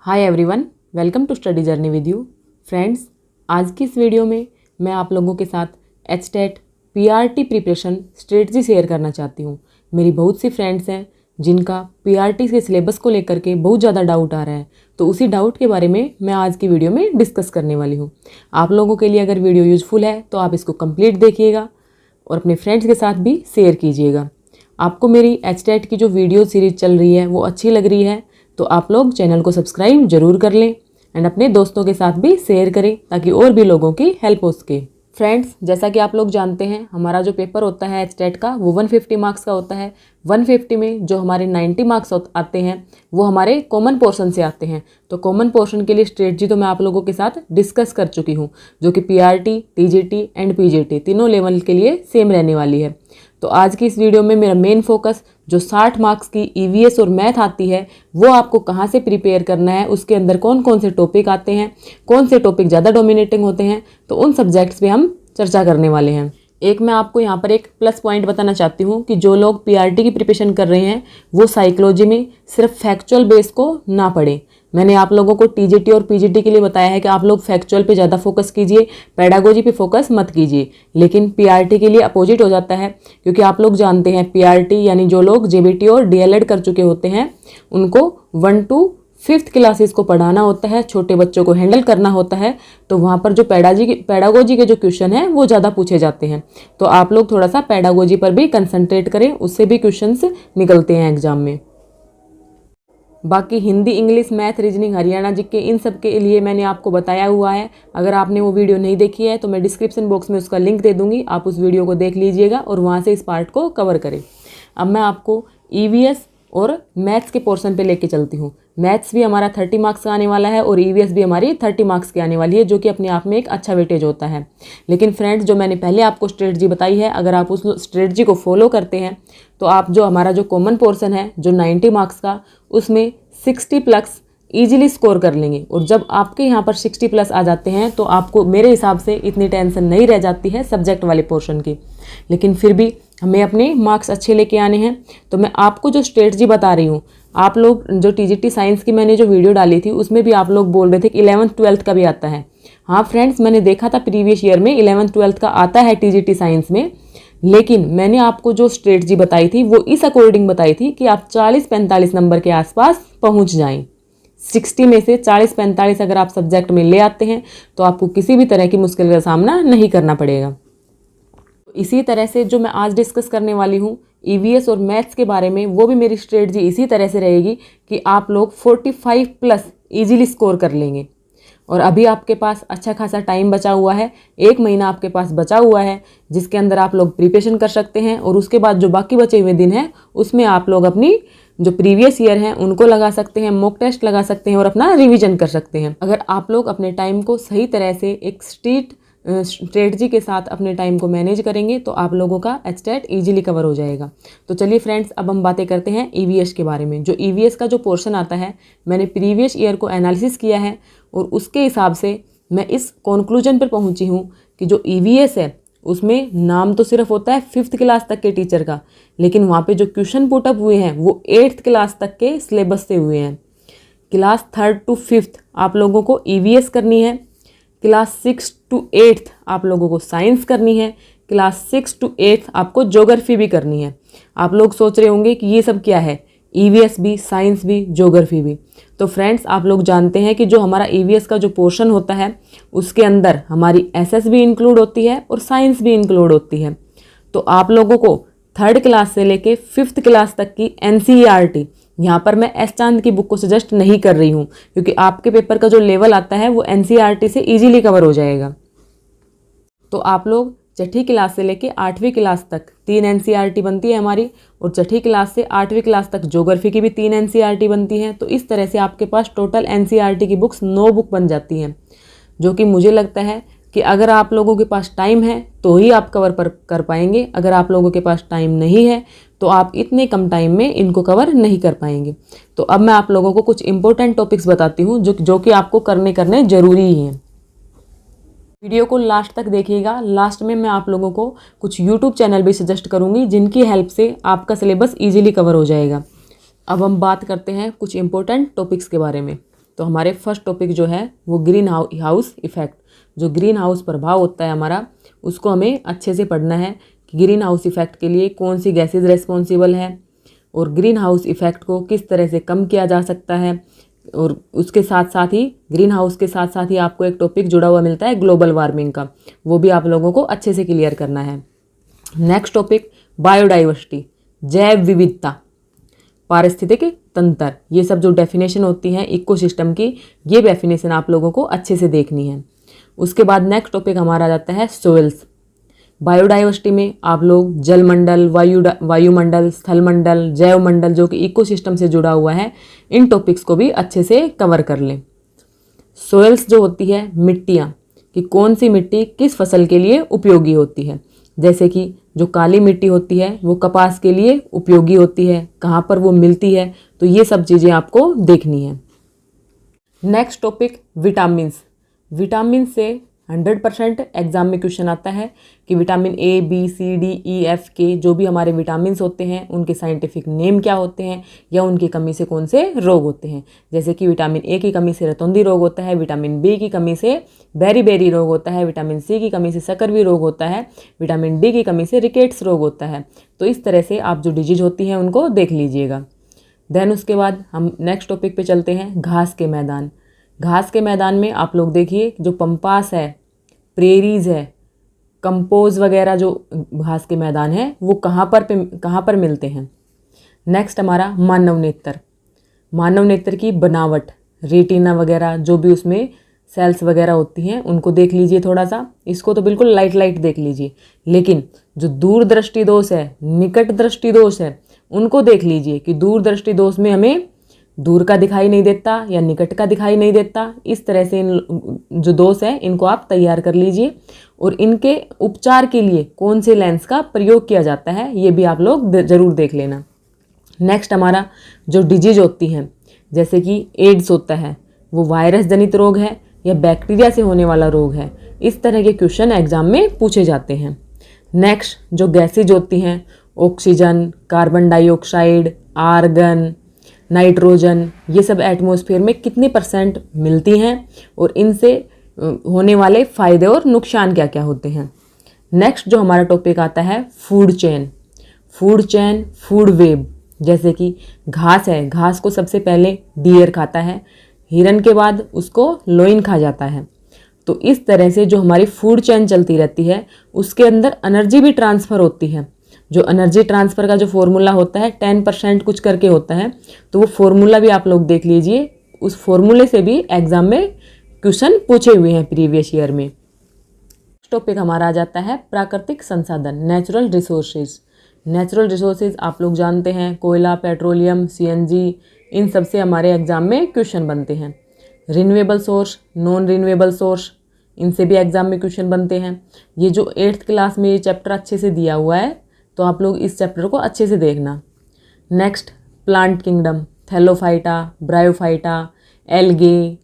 Hi everyone, welcome to study journey with you. Friends, आज की इस वीडियो में मैं आप लोगों के साथ HTET PRT preparation strategy share करना चाहती हूँ। मेरी बहुत सी फ्रेंड्स हैं जिनका पीआरटी के सिलेबस को लेकर के बहुत ज़्यादा डाउट आ रहा है, तो उसी डाउट के बारे में मैं आज की वीडियो में डिस्कस करने वाली हूँ। आप लोगों के लिए अगर वीडियो यूजफुल है तो आप इसको कंप्लीट देखिएगा और अपने फ्रेंड्स के साथ भी शेयर कीजिएगा। आपको मेरी एचटेट की जो वीडियो सीरीज चल रही है वो अच्छी लग रही है तो आप लोग चैनल को सब्सक्राइब जरूर कर लें एंड अपने दोस्तों के साथ भी शेयर करें ताकि और भी लोगों की हेल्प हो सके। फ्रेंड्स, जैसा कि आप लोग जानते हैं हमारा जो पेपर होता है एचटेट का वो 150 मार्क्स का होता है। 150 में जो हमारे 90 मार्क्स आते हैं वो हमारे कॉमन पोर्शन से आते हैं। तो कॉमन पोर्शन के लिए स्ट्रेटजी तो मैं आप लोगों के साथ डिस्कस कर चुकी हूँ, जो कि पीआरटी, टीजीटी एंड पीजीटी तीनों लेवल के लिए सेम रहने वाली है। तो आज की इस वीडियो में मेरा मेन फोकस जो 60 मार्क्स की ईवीएस और मैथ आती है वो आपको कहाँ से प्रिपेयर करना है, उसके अंदर कौन कौन से टॉपिक आते हैं, कौन से टॉपिक ज़्यादा डोमिनेटिंग होते हैं, तो उन सब्जेक्ट्स पे हम चर्चा करने वाले हैं। एक मैं आपको यहाँ पर एक प्लस पॉइंट बताना चाहती हूँ कि जो लोग पीआरटी की प्रिपरेशन कर रहे हैं वो साइकोलॉजी में सिर्फ फैक्चुअल बेस को ना पढ़ें। मैंने आप लोगों को टीजीटी और पीजीटी के लिए बताया है कि आप लोग फैक्चुअल पे ज़्यादा फोकस कीजिए, पेडागोजी पे फोकस मत कीजिए। लेकिन पीआरटी के लिए अपोजिट हो जाता है, क्योंकि आप लोग जानते हैं पीआरटी यानी जो लोग जेबीटी और डीएलएड कर चुके होते हैं उनको 1 to 5th क्लासेस को पढ़ाना होता है, छोटे बच्चों को हैंडल करना होता है। तो वहाँ पर जो पेडागोजी के जो क्वेश्चन हैं वो ज़्यादा पूछे जाते हैं। तो आप लोग थोड़ा सा पेडागोजी पर भी कंसंट्रेट करें, उससे भी क्वेश्चंस निकलते हैं एग्जाम में। बाकी Hindi, English, math, reasoning, Haryana GK इन सब के लिए मैंने आपको बताया हुआ है। अगर आपने वो वीडियो नहीं देखी है तो मैं डिस्क्रिप्शन बॉक्स में उसका लिंक दे दूँगी, आप उस वीडियो को देख लीजिएगा और वहाँ से इस पार्ट को कवर करें। अब मैं आपको ईवीएस और मैथ्स के पोर्शन पे लेके चलती हूँ। मैथ्स भी हमारा 30 मार्क्स का आने वाला है और ईवीएस भी हमारी 30 मार्क्स की आने वाली है, जो कि अपने आप में एक अच्छा वेटेज होता है। लेकिन फ्रेंड्स, जो मैंने पहले आपको स्ट्रेटजी बताई है, अगर आप उस स्ट्रेटजी को फॉलो करते हैं तो आप जो हमारा जो कॉमन पोर्शन है जो 90 मार्क्स का, उसमें 60+ ईजिली स्कोर कर लेंगे। और जब आपके यहाँ पर 60+ आ जाते हैं तो आपको मेरे हिसाब से इतनी टेंशन नहीं रह जाती है सब्जेक्ट वाले पोर्शन की। लेकिन फिर भी हमें अपने मार्क्स अच्छे लेके आने हैं। तो मैं आपको जो स्ट्रेटजी बता रही हूँ, आप लोग जो टीजीटी साइंस की मैंने जो वीडियो डाली थी उसमें भी आप लोग बोल रहे थे कि 11th 12th का भी आता है। हाँ फ्रेंड्स, मैंने देखा था प्रीवियस ईयर में 11th 12th का आता है टीजीटी साइंस में, लेकिन मैंने आपको जो स्ट्रेटजी बताई थी वो इस अकॉर्डिंग बताई थी कि आप 40-45 नंबर के आसपास पहुँच जाएँ। 60 में से 40-45 अगर आप सब्जेक्ट में ले आते हैं तो आपको किसी भी तरह की मुश्किल का सामना नहीं करना पड़ेगा। इसी तरह से जो मैं आज डिस्कस करने वाली हूँ ईवीएस और मैथ्स के बारे में, वो भी मेरी स्ट्रेटजी इसी तरह से रहेगी कि आप लोग 45+ ईजिली स्कोर कर लेंगे। और अभी आपके पास अच्छा खासा टाइम बचा हुआ है, 1 महीना आपके पास बचा हुआ है जिसके अंदर आप लोग प्रिपरेशन कर सकते हैं। और उसके बाद जो बाकी बचे हुए दिन हैं उसमें आप लोग अपनी जो प्रीवियस ईयर हैं उनको लगा सकते हैं, मॉक टेस्ट लगा सकते हैं और अपना रिवीजन कर सकते हैं। अगर आप लोग अपने टाइम को सही तरह से एक स्ट्रेटजी के साथ अपने टाइम को मैनेज करेंगे तो आप लोगों का एचटेट ईजिली कवर हो जाएगा। तो चलिए फ्रेंड्स, अब हम बातें करते हैं ईवीएस के बारे में। जो ईवीएस का जो पोर्शन आता है, मैंने प्रीवियस ईयर को एनालिसिस किया है और उसके हिसाब से मैं इस कंक्लूजन पर पहुंची हूँ कि जो ईवीएस है उसमें नाम तो सिर्फ होता है 5th क्लास तक के टीचर का, लेकिन वहाँ पे जो क्वेश्चन पुटअप हुए हैं वो 8th क्लास तक के सिलेबस से हुए हैं। क्लास 3rd to 5th आप लोगों को ईवीएस करनी है, क्लास 6 to 8th आप लोगों को साइंस करनी है, क्लास 6 to 8th आपको ज्योग्राफी भी करनी है। आप लोग सोच रहे होंगे कि ये सब क्या है, ईवीएस भी, साइंस भी, ज्योग्राफी भी। तो फ्रेंड्स, आप लोग जानते हैं कि जो हमारा ईवीएस का जो पोर्शन होता है उसके अंदर हमारी एसएस भी इंक्लूड होती है और साइंस भी इंक्लूड होती है। तो आप लोगों को 3rd क्लास से लेके 5th क्लास तक की एनसीईआरटी, यहाँ पर मैं एस चांद की बुक को सजेस्ट नहीं कर रही हूँ क्योंकि आपके पेपर का जो लेवल आता है वो एनसीईआरटी से इजीली कवर हो जाएगा। तो आप लोग 6ठी क्लास से लेके 8वीं क्लास तक 3 एनसीईआरटी बनती है हमारी, और 6ठी क्लास से 8वीं क्लास तक ज्योग्राफी की भी 3 एनसीईआरटी बनती है। तो इस तरह से आपके पास टोटल एनसीईआरटी की बुक्स 9 बुक बन जाती हैं, जो कि मुझे लगता है कि अगर आप लोगों के पास टाइम है तो ही आप कवर कर पाएंगे। अगर आप लोगों के पास टाइम नहीं है तो आप इतने कम टाइम में इनको कवर नहीं कर पाएंगे। तो अब मैं आप लोगों को कुछ इंपॉर्टेंट टॉपिक्स बताती हूँ जो कि आपको करने ज़रूरी ही हैं। वीडियो को लास्ट तक देखिएगा। लास्ट में मैं आप लोगों को कुछ यूट्यूब चैनल भी सजेस्ट करूँगी जिनकी हेल्प से आपका सिलेबस ईजिली कवर हो जाएगा। अब हम बात करते हैं कुछ इंपॉर्टेंट टॉपिक्स के बारे में। तो हमारे फर्स्ट टॉपिक जो है वो ग्रीन हाउस इफ़ेक्ट, जो ग्रीन हाउस प्रभाव होता है हमारा, उसको हमें अच्छे से पढ़ना है कि ग्रीन हाउस इफ़ेक्ट के लिए कौन सी गैसेज रेस्पॉन्सिबल है और ग्रीन हाउस इफ़ेक्ट को किस तरह से कम किया जा सकता है। और उसके साथ साथ ही ग्रीन हाउस के साथ साथ ही आपको एक टॉपिक जुड़ा हुआ मिलता है ग्लोबल वार्मिंग का, वो भी आप लोगों को अच्छे से क्लियर करना है। नेक्स्ट टॉपिक बायोडाइवर्सिटी, जैव विविधता, पारिस्थितिक तंत्र, ये सब जो डेफिनेशन होती हैं इकोसिस्टम की, ये डेफिनेशन आप लोगों को अच्छे से देखनी है। उसके बाद नेक्स्ट टॉपिक हमारा आ जाता है सोइल्स। बायोडाइवर्सिटी में आप लोग जलमंडल, वायुमंडल, स्थलमंडल, जैवमंडल जो कि इकोसिस्टम से जुड़ा हुआ है, इन टॉपिक्स को भी अच्छे से कवर कर लें। सोइल्स जो होती है मिट्टियाँ, कि कौन सी मिट्टी किस फसल के लिए उपयोगी होती है, जैसे कि जो काली मिट्टी होती है वो कपास के लिए उपयोगी होती है, कहाँ पर वो मिलती है, तो ये सब चीज़ें आपको देखनी है। Next topic vitamins. विटामिन से 100% एग्जाम में क्वेश्चन आता है कि vitamin A, B, C, D, E, F के जो भी हमारे विटामिन्स होते हैं उनके साइंटिफिक नेम क्या होते हैं या उनकी कमी से कौन से रोग होते हैं। जैसे कि विटामिन ए की कमी से रतौंधी रोग होता है, विटामिन बी की कमी से बेरी रोग होता है, विटामिन सी की कमी से सकरवी रोग होता है, विटामिन डी की कमी से रिकेट्स रोग होता है। तो इस तरह से आप जो डिजीज होती हैं उनको देख लीजिएगा। देन उसके बाद हम नेक्स्ट टॉपिक पे चलते हैं, घास के मैदान। घास के मैदान में आप लोग देखिए जो पंपास है, प्रेरीज है, कंपोज वगैरह जो घास के मैदान है वो कहाँ पर मिलते हैं। नेक्स्ट हमारा मानव नेत्र। मानव नेत्र की बनावट, रेटिना वगैरह जो भी उसमें सेल्स वगैरह होती हैं उनको देख लीजिए थोड़ा सा। इसको तो बिल्कुल लाइट देख लीजिए, लेकिन जो दूरदृष्टि दोष है, निकट दृष्टि दोष है, उनको देख लीजिए कि दूरदृष्टि दोष में हमें दूर का दिखाई नहीं देता या निकट का दिखाई नहीं देता। इस तरह से इन जो दोष है इनको आप तैयार कर लीजिए और इनके उपचार के लिए कौन से लेंस का प्रयोग किया जाता है ये भी आप लोग ज़रूर देख लेना। नेक्स्ट हमारा जो डिजीज होती हैं, जैसे कि एड्स होता है, वो वायरस जनित रोग है या बैक्टीरिया से होने वाला रोग है, इस तरह के क्वेश्चन एग्जाम में पूछे जाते हैं। नेक्स्ट जो गैसेज होती हैं, oxygen, carbon dioxide, argon, nitrogen, ये सब एटमॉस्फेयर में कितने % मिलती हैं और इनसे होने वाले फ़ायदे और नुकसान क्या क्या होते हैं। नेक्स्ट जो हमारा टॉपिक आता है फूड चेन, फूड वेब। जैसे कि घास है, घास को सबसे पहले डियर खाता है, हिरन के बाद उसको लोइन खा जाता है। तो इस तरह से जो हमारी फूड चेन चलती रहती है उसके अंदर एनर्जी भी ट्रांसफ़र होती है। जो एनर्जी ट्रांसफ़र का जो फॉर्मूला होता है 10% कुछ करके होता है, तो वो फॉर्मूला भी आप लोग देख लीजिए। उस फॉर्मूले से भी एग्जाम में क्वेश्चन पूछे हुए हैं प्रीवियस ईयर में। टॉपिक हमारा आ जाता है प्राकृतिक संसाधन, नेचुरल रिसोर्सेज। नेचुरल रिसोर्सेज आप लोग जानते हैं, कोयला, पेट्रोलियम, CNG, इन सब से हमारे एग्जाम में क्वेश्चन बनते हैं। Renewable source, non renewable source, इनसे भी एग्जाम में क्वेश्चन बनते हैं। ये जो 8th क्लास में ये चैप्टर अच्छे से दिया हुआ है, तो आप लोग इस चैप्टर को अच्छे से देखना। Next plant kingdom, Thallophyta, bryophyta, algae,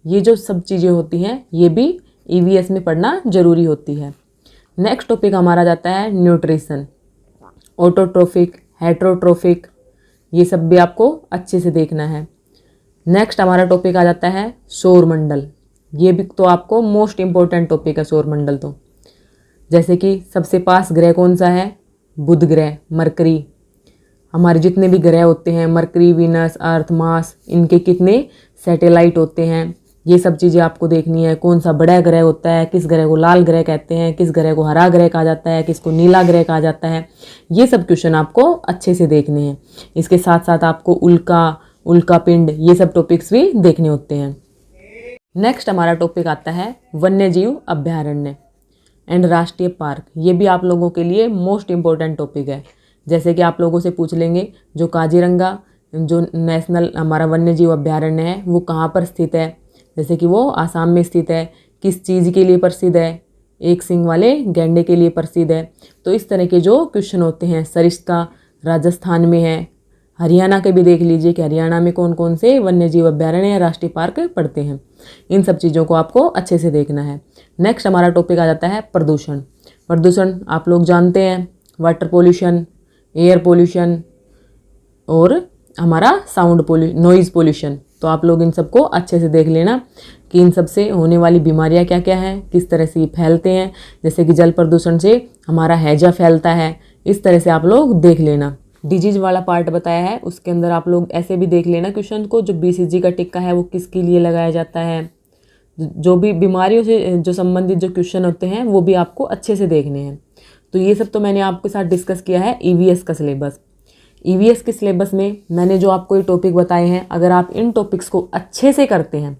ये जो सब चीज़ें होती हैं ये भी EVS में पढ़ना ज़रूरी होती है। नेक्स्ट टॉपिक हमारा जाता है न्यूट्रिशन, ऑटोट्रोफिक, हेट्रोट्रोफिक, ये सब भी आपको अच्छे से देखना है। नेक्स्ट हमारा टॉपिक आ जाता है सौरमंडल। ये भी तो आपको मोस्ट इम्पोर्टेंट टॉपिक है सौरमंडल। तो जैसे कि सबसे पास ग्रह कौन सा है, बुध ग्रह, मरकरी। हमारे जितने भी ग्रह होते हैं, मरकरी, वीनस, अर्थ, मार्स, इनके कितने सैटेलाइट होते हैं, ये सब चीज़ें आपको देखनी है। कौन सा बड़ा ग्रह होता है, किस ग्रह को लाल ग्रह कहते हैं, किस ग्रह को हरा ग्रह कहा जाता है, किसको नीला ग्रह कहा जाता है, ये सब क्वेश्चन आपको अच्छे से देखने हैं। इसके साथ साथ आपको उल्का पिंड, ये सब टॉपिक्स भी देखने होते हैं। नेक्स्ट हमारा टॉपिक आता है वन्यजीव अभ्यारण्य एंड राष्ट्रीय पार्क। ये भी आप लोगों के लिए मोस्ट इम्पोर्टेंट टॉपिक है। जैसे कि आप लोगों से पूछ लेंगे जो काजीरंगा जो नेशनल हमारा वन्यजीव अभ्यारण्य है वो कहाँ पर स्थित है, जैसे कि वो आसाम में स्थित है, किस चीज़ के लिए प्रसिद्ध है, एक सींग वाले गैंडे के लिए प्रसिद्ध है। तो इस तरह के जो क्वेश्चन होते हैं, सरिस्का राजस्थान में है, हरियाणा के भी देख लीजिए कि हरियाणा में कौन कौन से वन्यजीव अभ्यारण्य या राष्ट्रीय पार्क पड़ते हैं। इन सब चीज़ों को आपको अच्छे से देखना है। नेक्स्ट हमारा टॉपिक आ जाता है प्रदूषण। प्रदूषण आप लोग जानते हैं, वाटर पोल्यूशन, एयर पोल्यूशन और हमारा साउंड नॉइज़ पोल्यूशन, तो आप लोग इन सबको अच्छे से देख लेना कि इन सब से होने वाली बीमारियां क्या क्या हैं, किस तरह से ये फैलते हैं। जैसे कि जल प्रदूषण से हमारा हैजा फैलता है, इस तरह से आप लोग देख लेना। डिजीज वाला पार्ट बताया है, उसके अंदर आप लोग ऐसे भी देख लेना क्वेश्चन को, जो BCG का टिक्का है वो किसके लिए लगाया जाता है। जो भी बीमारियों से जो संबंधित जो क्वेश्चन होते हैं वो भी आपको अच्छे से देखने हैं। तो ये सब तो मैंने आपके साथ डिस्कस किया है EVS का सिलेबस। EVS के सिलेबस में मैंने जो आपको ये टॉपिक बताए हैं, अगर आप इन टॉपिक्स को अच्छे से करते हैं,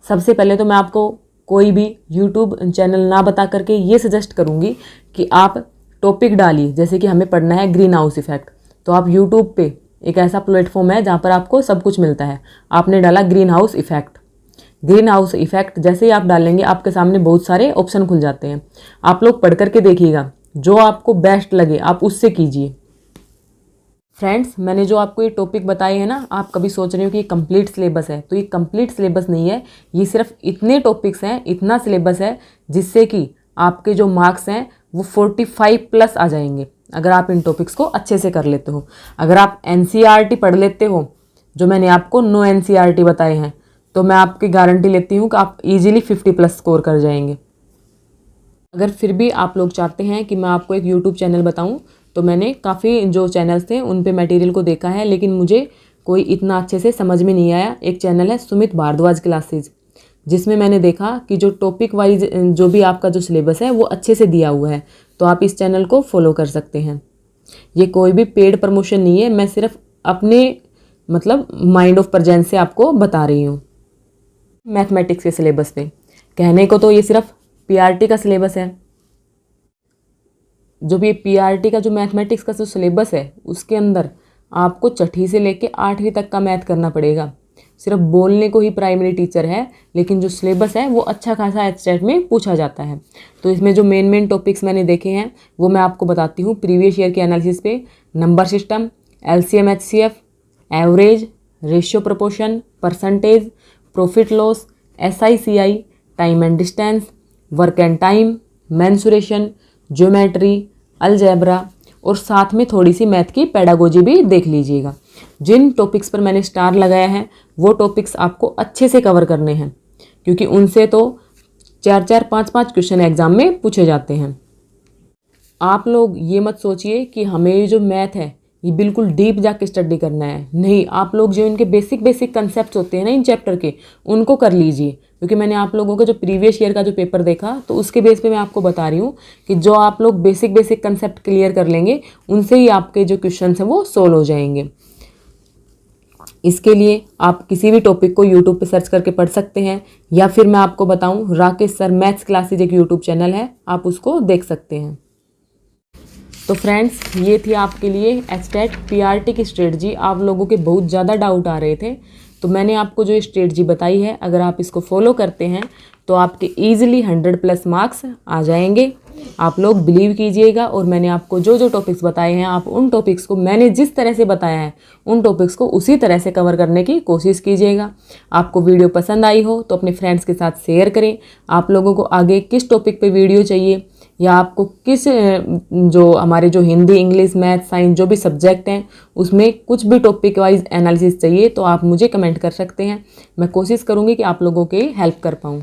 सबसे पहले तो मैं आपको कोई भी यूट्यूब चैनल ना बता करके ये सजेस्ट करूँगी कि आप टॉपिक डालिए। जैसे कि हमें पढ़ना है ग्रीन हाउस इफेक्ट, तो आप यूट्यूब पे एक ऐसा प्लेटफॉर्म है जहाँ पर आपको सब कुछ मिलता है। आपने डाला green house effect, green house effect जैसे ही आप डालेंगे आपके सामने बहुत सारे ऑप्शन खुल जाते हैं। आप लोग पढ़ करके देखिएगा, जो आपको बेस्ट लगे आप उससे कीजिए। फ्रेंड्स, मैंने जो आपको ये टॉपिक बताए हैं ना, आप कभी सोच रहे हो कि ये कंप्लीट सिलेबस है, तो ये कंप्लीट सिलेबस नहीं है। ये सिर्फ इतने टॉपिक्स हैं, इतना सिलेबस है जिससे कि आपके जो मार्क्स हैं वो 45+ आ जाएंगे अगर आप इन टॉपिक्स को अच्छे से कर लेते हो। अगर आप NCERT पढ़ लेते हो, जो मैंने आपको नो NCERT बताए हैं, तो मैं आपकी गारंटी लेती हूँ कि आप इजीली 50+ स्कोर कर जाएंगे। अगर फिर भी आप लोग चाहते हैं कि मैं आपको एक यूट्यूब चैनल बताऊं, तो मैंने काफ़ी जो चैनल्स थे उन पे मटेरियल को देखा है, लेकिन मुझे कोई इतना अच्छे से समझ में नहीं आया। एक चैनल है सुमित भारद्वाज क्लासेज, जिसमें मैंने देखा कि जो टॉपिक वाइज जो भी आपका जो सिलेबस है वो अच्छे से दिया हुआ है, तो आप इस चैनल को फॉलो कर सकते हैं। ये कोई भी पेड प्रमोशन नहीं है, मैं सिर्फ अपने मतलब माइंड ऑफ प्रेजेंस से आपको बता रही हूँ। मैथमेटिक्स के सिलेबस पे कहने को तो ये सिर्फ PRT का सिलेबस है। जो भी PRT का जो मैथमेटिक्स का जो सिलेबस है, उसके अंदर आपको छठी से लेके 8वीं तक का मैथ करना पड़ेगा। सिर्फ बोलने को ही प्राइमरी टीचर है, लेकिन जो सिलेबस है वो अच्छा खासा HTET में पूछा जाता है। तो इसमें जो मेन टॉपिक्स मैंने देखे हैं वो मैं आपको बताती हूँ। प्रीवियस ईयर के एनालिसिस पे number system, LCM HCF, average, ratio proportion, percentage, profit loss, SICI, time and distance, work and time, mensuration, geometry, algebra, और साथ में थोड़ी सी मैथ की पेडागोजी भी देख लीजिएगा। जिन टॉपिक्स पर मैंने स्टार लगाया है वो टॉपिक्स आपको अच्छे से कवर करने हैं, क्योंकि उनसे तो 4-4, 5-5 क्वेश्चन एग्जाम में पूछे जाते हैं। आप लोग ये मत सोचिए कि हमें ये जो मैथ है ये बिल्कुल डीप जाके स्टडी करना है। नहीं, आप लोग जो इनके बेसिक कंसेप्ट होते हैं ना इन चैप्टर के, उनको कर लीजिए। क्योंकि मैंने आप लोगों का जो प्रीवियस ईयर का जो पेपर देखा, तो उसके बेस पे मैं आपको बता रही हूँ कि जो आप लोग बेसिक कंसेप्ट क्लियर कर लेंगे, उनसे ही आपके जो क्वेश्चन हैं वो सोल्व हो जाएंगे। इसके लिए आप किसी भी टॉपिक को यूट्यूब पे सर्च करके पढ़ सकते हैं, या फिर मैं आपको बताऊं, राकेश सर मैथ्स क्लासेज एक यूट्यूब चैनल है, आप उसको देख सकते हैं। तो फ्रेंड्स, ये थी आपके लिए HTET PRT की स्ट्रेटजी। आप लोगों के बहुत ज़्यादा डाउट आ रहे थे, तो मैंने आपको जो ये स्ट्रेटजी बताई है, अगर आप इसको फॉलो करते हैं तो आपके ईजिली 100+ मार्क्स आ जाएंगे। आप लोग बिलीव कीजिएगा, और मैंने आपको जो जो टॉपिक्स बताए हैं, आप उन टॉपिक्स को मैंने जिस तरह से बताया है उन टॉपिक्स को उसी तरह से कवर करने की कोशिश कीजिएगा। आपको वीडियो पसंद आई हो तो अपने फ्रेंड्स के साथ शेयर करें। आप लोगों को आगे किस टॉपिक पे वीडियो चाहिए, या आपको किस जो हमारे जो हिंदी, इंग्लिश, मैथ, साइंस जो भी सब्जेक्ट हैं उसमें कुछ भी टॉपिक वाइज एनालिसिस चाहिए, तो आप मुझे कमेंट कर सकते हैं। मैं कोशिश करूँगी कि आप लोगों की हेल्प कर पाऊँ।